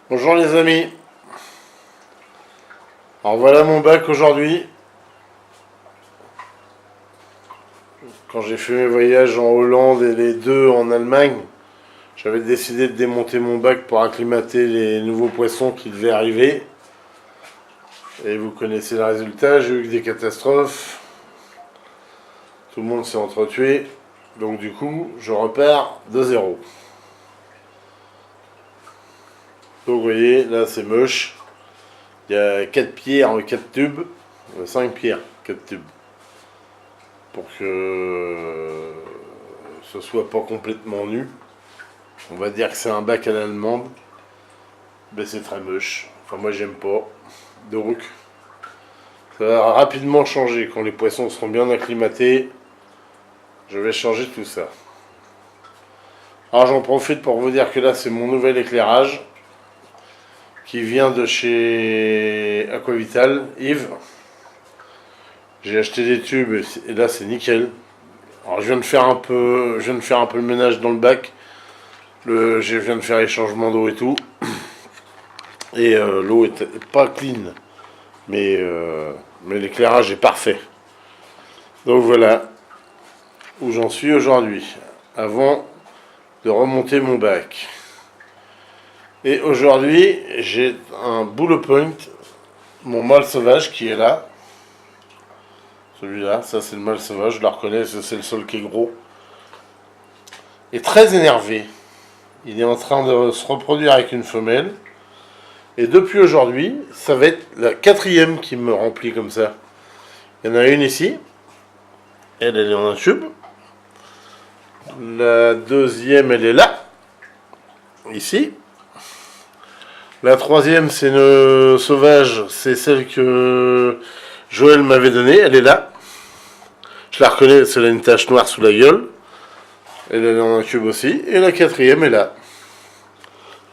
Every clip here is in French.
Bonjour les amis, alors voilà mon bac aujourd'hui. Quand j'ai fait mes voyages en Hollande et les deux en Allemagne, j'avais décidé de démonter mon bac pour acclimater les nouveaux poissons qui devaient arriver. Et vous connaissez le résultat, j'ai eu que des catastrophes. Tout le monde s'est entretué. Donc du coup, je repars de zéro. Donc vous voyez, là c'est moche. Il y a 4 pierres, 4 tubes, 5 pierres, 4 tubes. Pour que ce soit pas complètement nu. On va dire que c'est un bac à l'allemande. Mais c'est très moche. Enfin moi j'aime pas. Donc ça va rapidement changer. Quand les poissons seront bien acclimatés, je vais changer tout ça. Alors j'en profite pour vous dire que là c'est mon nouvel éclairage qui vient de chez Aquavital, Yves. J'ai acheté des tubes et là c'est nickel. Alors je viens de faire un peu le ménage dans le bac. Je viens de faire les changements d'eau et tout. Et l'eau est pas clean. Mais l'éclairage est parfait. Donc voilà où j'en suis aujourd'hui. Avant de remonter mon bac. Et aujourd'hui, j'ai un bullet point, mon mâle sauvage qui est là. Celui-là, ça c'est le mâle sauvage, je le reconnais, c'est le seul qui est gros. Il est très énervé. Il est en train de se reproduire avec une femelle. Et depuis aujourd'hui, ça va être la 4e qui me remplit comme ça. Il y en a une ici. Elle est en un tube. La 2e, elle est là. Ici. La 3e, c'est une sauvage. C'est celle que Joël m'avait donnée. Elle est là. Je la reconnais, parce qu'elle a une tache noire sous la gueule. Elle est en un tube aussi. Et la 4e est là.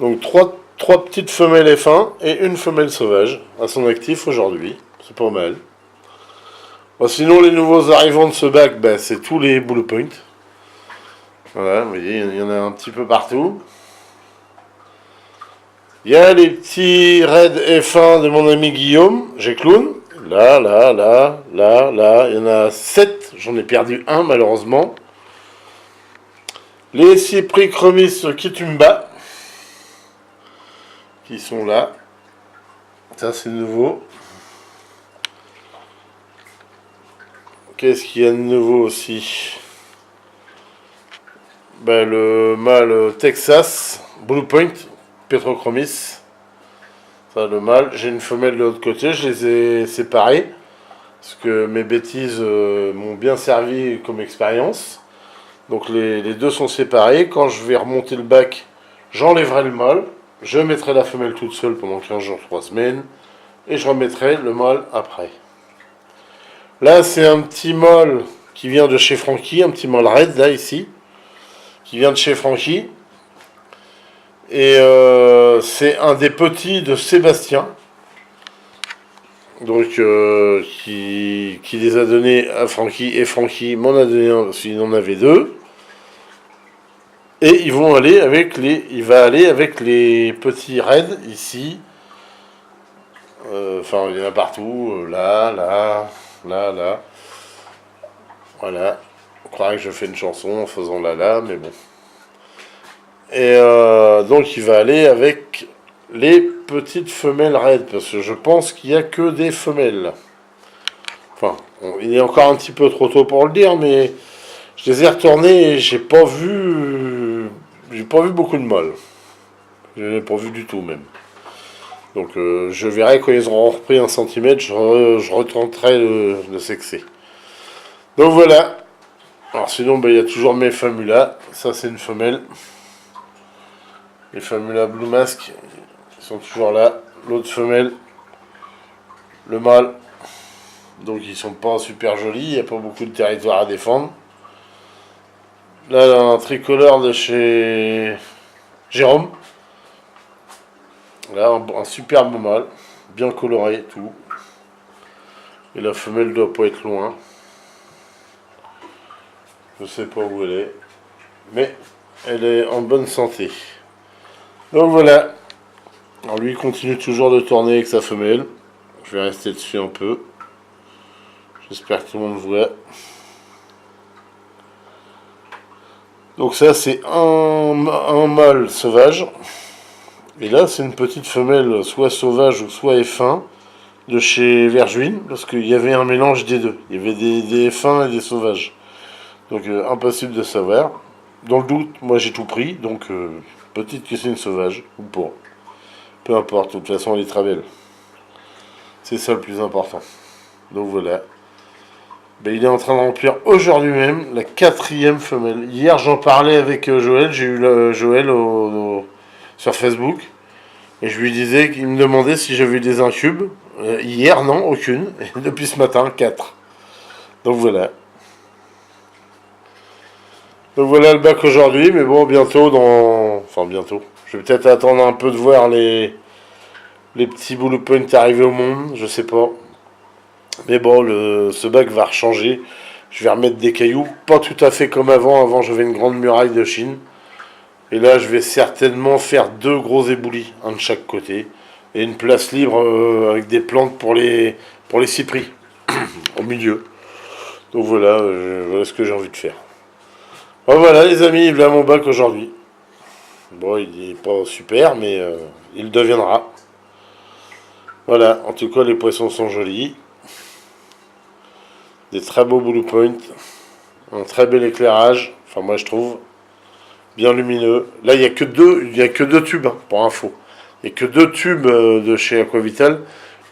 Donc trois petites femelles F1 et une femelle sauvage à son actif aujourd'hui. C'est pas mal. Bon, sinon, les nouveaux arrivants de ce bac, c'est tous les bullet points. Voilà, vous voyez, il y en a un petit peu partout. Il y a les petits raids F1 de mon ami Guillaume, j'ai clown. Là, il y en a 7, j'en ai perdu un malheureusement. Les Cypricromis Kitumba, qui sont là. Ça c'est nouveau. Qu'est-ce qu'il y a de nouveau aussi? Le mâle Texas, Blue Point, Petrochromis. Ça le mâle. J'ai une femelle de l'autre côté, je les ai séparés. Parce que mes bêtises m'ont bien servi comme expérience. Donc les deux sont séparés. Quand je vais remonter le bac, j'enlèverai le mâle. Je mettrai la femelle toute seule pendant 15 jours, 3 semaines. Et je remettrai le mâle après. Là, c'est un petit mâle qui vient de chez Frankie. Un petit mâle raide, là, ici. Qui vient de chez Frankie. Et c'est un des petits de Sébastien. Donc, qui les a donnés à Francky. Et Francky m'en a donné un parce qu'il en avait 2. Et il va aller avec les petits raids ici. Enfin, il y en a partout. Là. Voilà. On croirait que je fais une chanson en faisant là, mais bon. Et donc, il va aller avec les petites femelles raids. Parce que je pense qu'il n'y a que des femelles. Enfin, il est encore un petit peu trop tôt pour le dire, mais je les ai retournés et j'ai pas vu beaucoup de mâles. Je n'ai pas vu du tout même. Donc je verrai quand ils auront repris 1 cm, je retenterai de sexer. Donc voilà. Alors sinon, il y a toujours mes famulas. Ça c'est une femelle. Les famulas Blue Mask, ils sont toujours là. L'autre femelle, le mâle. Donc ils sont pas super jolis, il n'y a pas beaucoup de territoire à défendre. Là, un tricolore de chez Jérôme. Là, un superbe mâle, bien coloré et tout. Et la femelle doit pas être loin. Je sais pas où elle est. Mais elle est en bonne santé. Donc voilà. Alors lui il continue toujours de tourner avec sa femelle. Je vais rester dessus un peu. J'espère que tout le monde voit. Donc ça c'est un mâle sauvage. Et là c'est une petite femelle soit sauvage ou soit F1 de chez Verjuine. Parce qu'il y avait un mélange des deux. Il y avait des F1 et des sauvages. Donc impossible de savoir. Dans le doute, moi j'ai tout pris. Donc peut-être que c'est une sauvage ou pas. Peu importe, de toute façon elle est très belle. C'est ça le plus important. Donc voilà. Ben, il est en train de remplir aujourd'hui même la 4e femelle. Hier j'en parlais avec Joël, j'ai eu Joël sur Facebook. Et je lui disais qu'il me demandait si j'avais eu des incubes. Hier non, aucune. Et depuis ce matin, 4. Donc voilà. Donc voilà le bac aujourd'hui, mais bon bientôt Enfin bientôt. Je vais peut-être attendre un peu de voir les petits bullet points arriver au monde, je sais pas. Mais bon, ce bac va rechanger. Je vais remettre des cailloux, pas tout à fait comme avant. Avant, j'avais une grande muraille de Chine. Et là, je vais certainement faire 2 gros éboulis, un de chaque côté. Et une place libre avec des plantes pour les cypris, au milieu. Donc voilà, voilà ce que j'ai envie de faire. Bon, voilà les amis, voilà mon bac aujourd'hui. Bon, il n'est pas super, mais il deviendra. Voilà, en tout cas, les poissons sont jolis. Des très beaux bullet points. Un très bel éclairage. Enfin, moi, je trouve. Bien lumineux. Là, il n'y a que deux tubes, hein, pour info. Il n'y a que 2 tubes de chez Aquavital.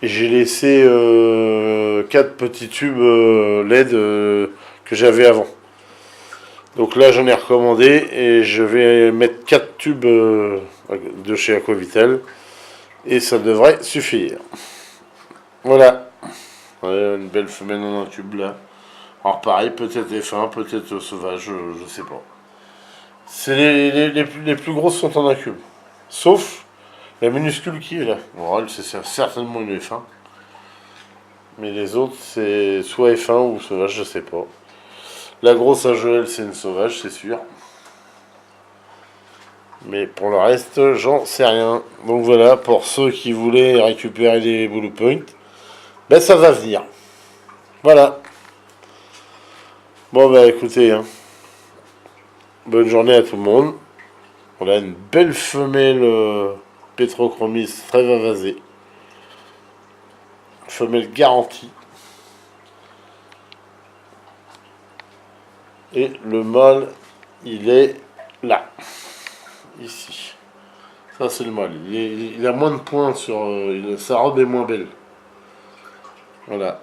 Et j'ai laissé 4 petits tubes LED que j'avais avant. Donc là, j'en ai recommandé et je vais mettre 4 tubes de chez Aquavital. Et ça devrait suffire. Voilà. Ouais, une belle femelle dans un tube là. Alors pareil, peut-être F1, peut-être sauvage, je sais pas. C'est les plus grosses sont en incube. Sauf la minuscule qui est là. Bon, elle, c'est certainement une F1. Mais les autres, c'est soit F1 ou sauvage, je sais pas. La grosse à Joël, c'est une sauvage, c'est sûr. Mais pour le reste, j'en sais rien. Donc voilà, pour ceux qui voulaient récupérer des bullet points, ben ça va venir. Voilà. Bon bah écoutez, hein. Bonne journée à tout le monde. On a une belle femelle Petrochromis très vavasée. Femelle garantie. Et le mâle, il est là. Ici. Ça c'est le mâle. Il a moins de points sur... sa robe est moins belle. Voilà.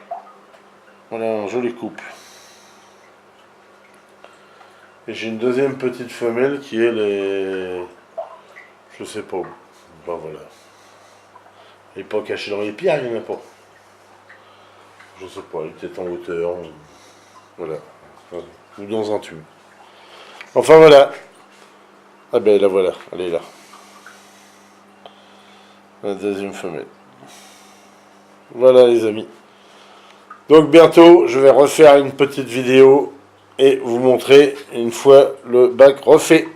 Voilà un joli couple. Et j'ai une deuxième petite femelle qui est les... Je sais pas où. Ben voilà. Elle n'est pas cachée dans les pierres, il n'y en a pas. Je sais pas, elle est peut-être en hauteur. Voilà. Ou dans un tube. Enfin voilà. Ah ben la voilà, elle est là. La deuxième femelle. Voilà les amis. Donc bientôt, je vais refaire une petite vidéo et vous montrer une fois le bac refait.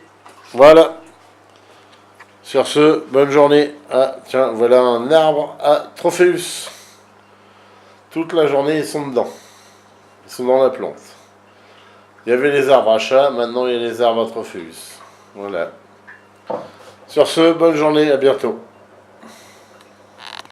Voilà. Sur ce, bonne journée. Ah, tiens, voilà un arbre à Trophéus. Toute la journée, ils sont dedans. Ils sont dans la plante. Il y avait les arbres à chat, maintenant il y a les arbres à Trophéus. Voilà. Sur ce, bonne journée, à bientôt.